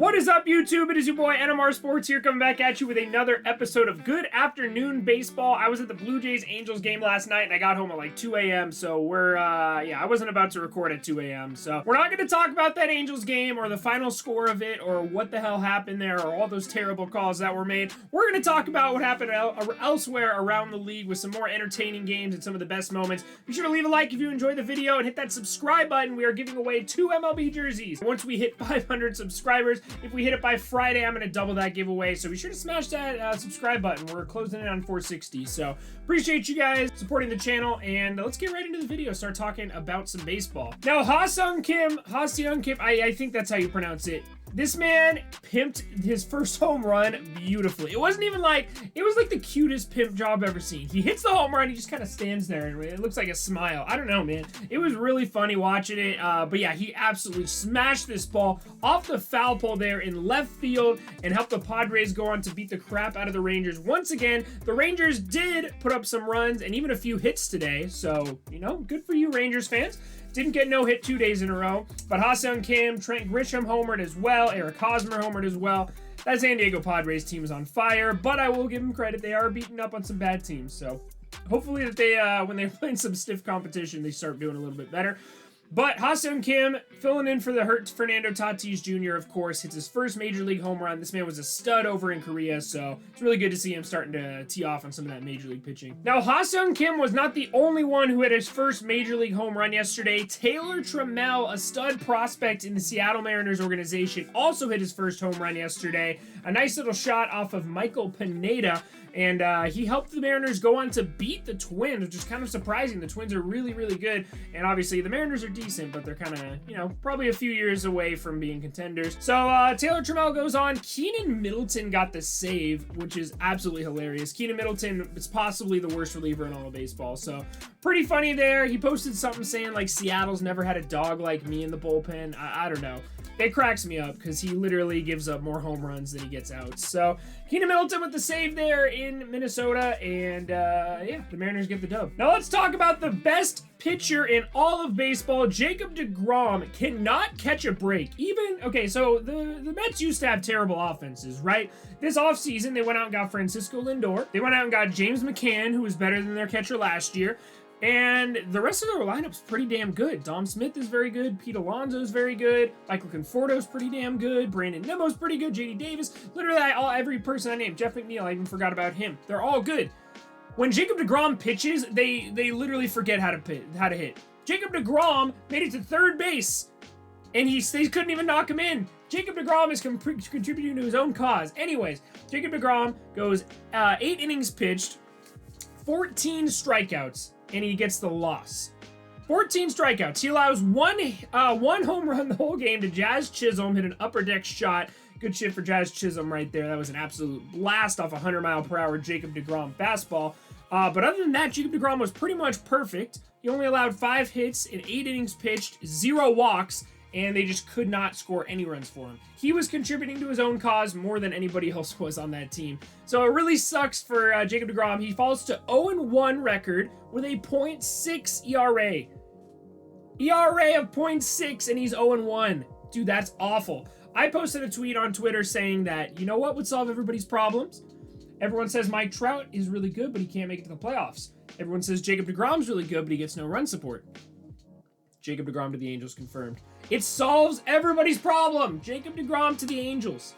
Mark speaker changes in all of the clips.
Speaker 1: What is up, YouTube? It is your boy NMR Sports here, coming back at you with another episode of Good Afternoon Baseball. I was at the Blue Jays Angels game last night and I got home at like 2 a.m. So I wasn't about to record at 2 a.m. So we're not going to talk about that Angels game or the final score of it or what the hell happened there or all those terrible calls that were made. We're going to talk about what happened elsewhere around the league with some more entertaining games and some of the best moments. Be sure to leave a like if you enjoyed the video and hit that subscribe button. We are giving away 2 MLB jerseys once we hit 500 subscribers. If we hit it by Friday, I'm going to double that giveaway, so be sure to smash that subscribe button. We're closing in on 460, so appreciate you guys supporting the channel, and let's get right into the video, start talking about some baseball. Now, Ha-Seong Kim, I think that's how you pronounce it. This man pimped his first home run beautifully. It wasn't even like, it was like the cutest pimp job I've ever seen. He hits the home run, he just kind of stands there, and it looks like a smile. I don't know, man. It was really funny watching it, but yeah, he absolutely smashed this ball off the foul pole there in left field and helped the Padres go on to beat the crap out of the Rangers. Once again, the Rangers did put up some runs and even a few hits today, so, you know, good for you, Rangers fans. Didn't get no hit 2 days in a row, but Ha-Seong Kim, Trent Grisham homered as well, Eric Hosmer homered as well. That San Diego Padres team is on fire, but I will give them credit. They are beating up on some bad teams, so hopefully that they, when they're playing some stiff competition, they start doing a little bit better. But Ha-Seong Kim, filling in for the hurt Fernando Tatis Jr., of course, hits his first Major League home run. This man was a stud over in Korea, so it's really good to see him starting to tee off on some of that Major League pitching. Now, Ha-Seong Kim was not the only one who had his first Major League home run yesterday. Taylor Trammell, a stud prospect in the Seattle Mariners organization, also hit his first home run yesterday. A nice little shot off of Michael Pineda, and he helped the Mariners go on to beat the Twins, which is kind of surprising. The Twins are really, really good, and obviously the Mariners are decent, but they're kind of, you know, probably a few years away from being contenders. So Taylor Trammell goes on. Keenan Middleton got the save, which is absolutely hilarious. Keenan Middleton is possibly the worst reliever in all of baseball, so pretty funny there. He posted something saying like Seattle's never had a dog like me in the bullpen. I don't know. It cracks me up because he literally gives up more home runs than he gets out. So Keenan Middleton with the save there in Minnesota, and yeah, the Mariners get the dub. Now let's talk about the best pitcher in all of baseball. Jacob deGrom cannot catch a break. Okay, so the Mets used to have terrible offenses, right? This offseason, they went out and got Francisco Lindor. They went out and got James McCann, who was better than their catcher last year. And the rest of their lineup's pretty damn good. Dom Smith is very good. Pete Alonso's very good. Michael Conforto's pretty damn good. Brandon Nimmo's pretty good. JD Davis. Literally, every person I named. Jeff McNeil, I even forgot about him. They're all good. When Jacob deGrom pitches, they literally forget how to hit. Jacob deGrom made it to third base, and they couldn't even knock him in. Jacob deGrom is contributing to his own cause. Anyways, Jacob deGrom goes 8 innings pitched, 14 strikeouts, and he gets the loss. 14 strikeouts. He allows one home run the whole game to Jazz Chisholm, hit an upper deck shot. Good shit for Jazz Chisholm right there. That was an absolute blast off a 100-mile-per-hour Jacob deGrom fastball. But other than that, Jacob deGrom was pretty much perfect. He only allowed 5 hits in 8 innings pitched, 0 walks, and they just could not score any runs for him. He was contributing to his own cause more than anybody else was on that team. So it really sucks for Jacob deGrom. He falls to 0-1 record with a .6 ERA. ERA of .6, and he's 0-1. Dude, that's awful. I posted a tweet on Twitter saying that, you know what would solve everybody's problems? Everyone says Mike Trout is really good, but he can't make it to the playoffs. Everyone says Jacob deGrom's really good, but he gets no run support. Jacob deGrom to the Angels confirmed. It solves everybody's problem. Jacob deGrom to the Angels.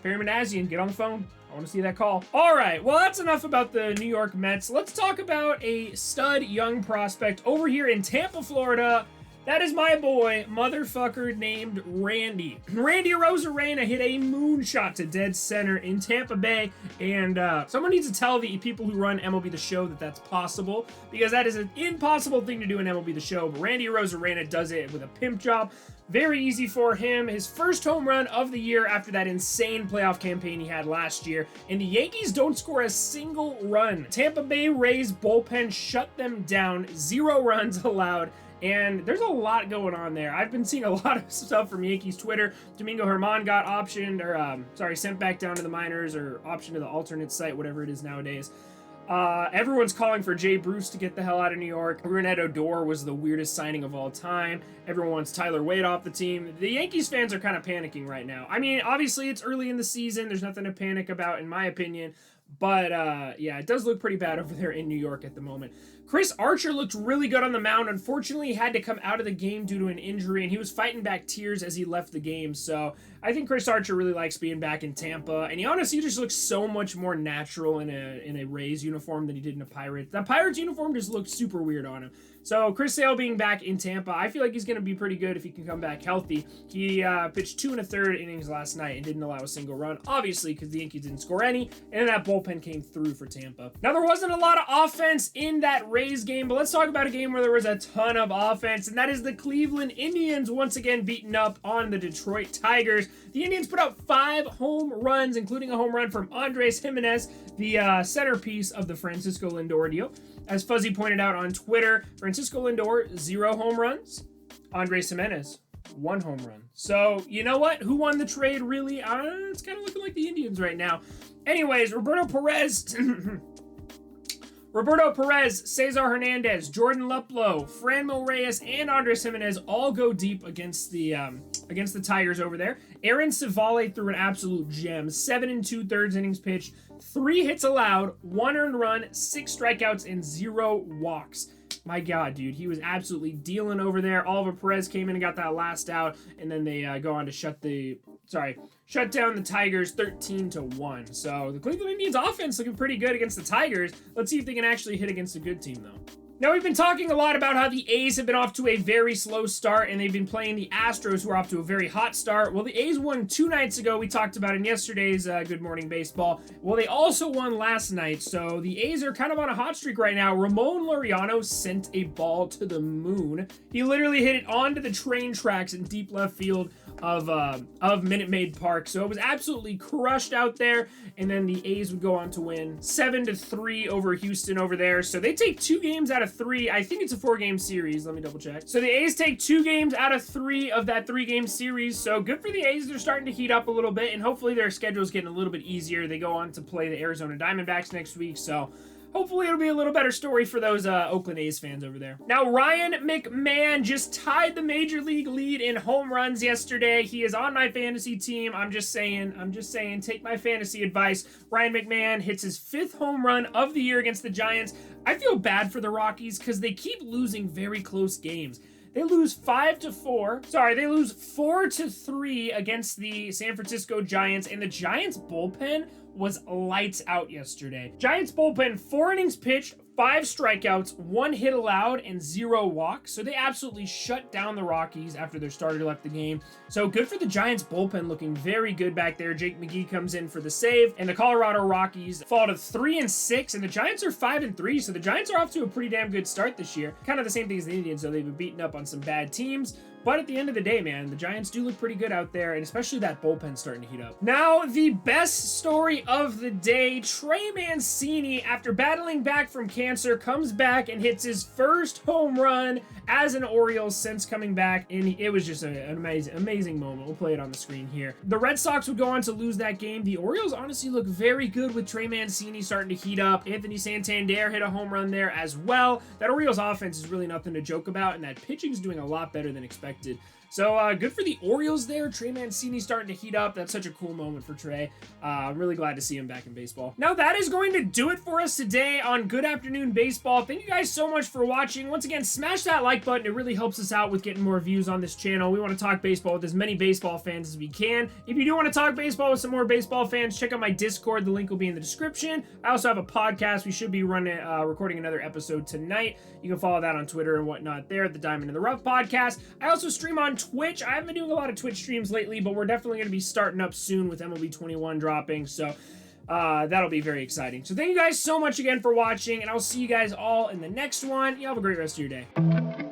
Speaker 1: Perry Manassian, get on the phone. I want to see that call. All right, well, that's enough about the New York Mets. Let's talk about a stud young prospect over here in Tampa, Florida. That is my boy, motherfucker named Randy. Randy Arozarena hit a moonshot to dead center in Tampa Bay, and someone needs to tell the people who run MLB The Show that that's possible, because that is an impossible thing to do in MLB The Show, but Randy Arozarena does it with a pimp job. Very easy for him. His first home run of the year after that insane playoff campaign he had last year, and the Yankees don't score a single run. Tampa Bay Rays bullpen shut them down, 0 runs allowed. And there's a lot going on there. I've been seeing a lot of stuff from Yankees Twitter. Domingo Germán got optioned, or sent back down to the minors, or optioned to the alternate site, whatever it is nowadays. Everyone's calling for Jay Bruce to get the hell out of New York. Rougned Odor was the weirdest signing of all time. Everyone wants Tyler Wade off the team. The Yankees fans are kind of panicking right now. I mean, obviously it's early in the season. There's nothing to panic about, in my opinion. But, yeah, it does look pretty bad over there in New York at the moment. Chris Archer looked really good on the mound. Unfortunately, he had to come out of the game due to an injury, and he was fighting back tears as he left the game. So I think Chris Archer really likes being back in Tampa, and he honestly just looks so much more natural in a Rays uniform than he did in a Pirates. The Pirates uniform just looked super weird on him. So Chris Sale being back in Tampa, I feel like he's going to be pretty good if he can come back healthy. He pitched 2 1/3 innings last night and didn't allow a single run, obviously because the Yankees didn't score any, and then that bullpen came through for Tampa. Now, there wasn't a lot of offense in that Rays game, but let's talk about a game where there was a ton of offense, and that is the Cleveland Indians once again beating up on the Detroit Tigers. The Indians put out 5 home runs, including a home run from Andres Gimenez, the centerpiece of the Francisco Lindor deal. As Fuzzy pointed out on Twitter, Francisco Lindor, 0 home runs. Andres Gimenez, 1 home run. So, you know what? Who won the trade, really? It's kind of looking like the Indians right now. Anyways, Roberto Perez, Cesar Hernandez, Jordan Luplow, Franmil Reyes, and Andres Gimenez all go deep against the Tigers over there. Aaron Civale threw an absolute gem. 7 2/3 innings pitched, 3 hits allowed, 1 earned run, 6 strikeouts, and 0 walks. My God, dude, he was absolutely dealing over there. Oliver Perez came in and got that last out, and then they go on to shut down the Tigers 13-1. So the Cleveland Indians offense looking pretty good against the Tigers. Let's see if they can actually hit against a good team, though. Now, we've been talking a lot about how the A's have been off to a very slow start, and they've been playing the Astros, who are off to a very hot start. Well, the A's won 2 nights ago. We talked about it in yesterday's Good Morning Baseball. Well, they also won last night, so the A's are kind of on a hot streak right now. Ramon Laureano sent a ball to the moon. He literally hit it onto the train tracks in deep left field of Minute Maid Park. So it was absolutely crushed out there, and then the A's would go on to win 7-3 over Houston over there. So they take 2 games out of 3. I think it's a 4-game series. Let me double check. So the A's take 2 games out of 3 of that 3-game series. So good for the A's. They're starting to heat up a little bit, and hopefully their schedule is getting a little bit easier. They go on to play the Arizona Diamondbacks next week, so hopefully it'll be a little better story for those Oakland A's fans over there. Now, Ryan McMahon just tied the Major League lead in home runs yesterday. He is on my fantasy team. I'm just saying, take my fantasy advice. Ryan McMahon hits his 5th home run of the year against the Giants. I feel bad for the Rockies because they keep losing very close games. They lose 5-4. They lose 4-3 against the San Francisco Giants, and the Giants bullpen was lights out yesterday. Giants bullpen, 4 innings pitched, 5 strikeouts, 1 hit allowed, and 0 walks. So they absolutely shut down the Rockies after their starter left the game. So good for the Giants bullpen, looking very good back there. Jake McGee comes in for the save, and the Colorado Rockies fall to 3-6, and the Giants are 5-3. So the Giants are off to a pretty damn good start this year. Kind of the same thing as the Indians, so they've been beaten up on some bad teams. But at the end of the day, man, the Giants do look pretty good out there, and especially that bullpen starting to heat up. Now, the best story of the day, TREY MANCINI, after battling back from cancer, comes back and hits his first home run as an Orioles since coming back, and it was just an amazing moment. We'll play it on the screen here. The Red Sox would go on to lose that game. The Orioles honestly look very good with TREY MANCINI starting to heat up. Anthony Santander hit a home run there as well. That Orioles offense is really nothing to joke about, and that pitching is doing a lot better than expected. So good for the Orioles there. TREY MANCINI starting to heat up. That's such a cool moment for Trey. I'm really glad to see him back in baseball. Now that is going to do it for us today on Good Afternoon Baseball. Thank you guys so much for watching. Once again, smash that like button. It really helps us out with getting more views on this channel. We want to talk baseball with as many baseball fans as we can. If you do want to talk baseball with some more baseball fans, check out my Discord. The link will be in the description. I also have a podcast. We should be recording another episode tonight. You can follow that on Twitter and whatnot there at the Diamond in the Rough podcast. I also stream on Twitch. I haven't been doing a lot of Twitch streams lately, but we're definitely going to be starting up soon with MLB 21 dropping, so that'll be very exciting. So thank you guys so much again for watching, and I'll see you guys all in the next one. You have a great rest of your day.